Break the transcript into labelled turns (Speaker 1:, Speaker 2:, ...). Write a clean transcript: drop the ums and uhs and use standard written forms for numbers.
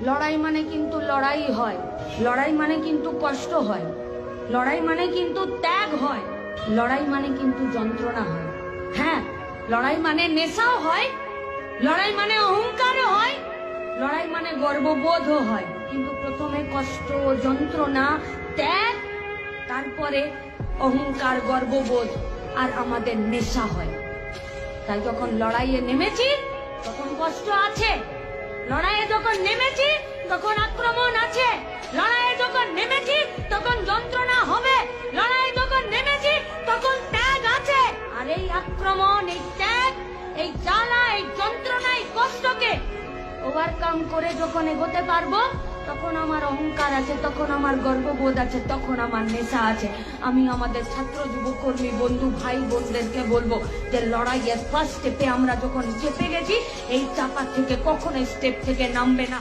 Speaker 1: লড়াই মানে কিন্তু লড়াই হয়, লড়াই মানে কিন্তু কষ্ট হয়, লড়াই মানে কিন্তু ত্যাগ হয়, লড়াই মানে কিন্তু যন্ত্রণা হয়। হ্যাঁ, লড়াই মানে নেশাও হয়, লড়াই মানে অহংকারও হয়, লড়াই মানে গর্ববোধও হয়। কিন্তু প্রথমে কষ্ট, যন্ত্রণা, ত্যাগ, তারপরে অহংকার, গর্ববোধ আর আমাদের নেশা হয়। তাই যখন লড়াইয়ে নেমেছি তখন কষ্ট আছে, লড়াইয়ে যখন নেমেছি তখন আক্রমণ আছে, লড়াইয়ে যখন নেমেছি তখন যন্ত্রণা হবে, লড়াইয়ে যখন নেমেছি তখন ত্যাগ আছে। আর এই আক্রমণ, এই ত্যাগ, এই জ্বালা, এই যন্ত্রণা, এই কষ্টকে ওভারকাম করে যখন এগোতে পারবো তখন আমার অহংকার আছে, তখন আমার গর্ববোধ আছে, তখন আমার নেশা আছে। আমি আমাদের ছাত্র যুবকর্মী বন্ধু ভাই বোনদেরকে বলবো যে লড়াইয়ের ফার্স্ট স্টেপে আমরা যখন চেপে গেছি, এই চাপা থেকে কখনো স্টেপ থেকে নামবে না।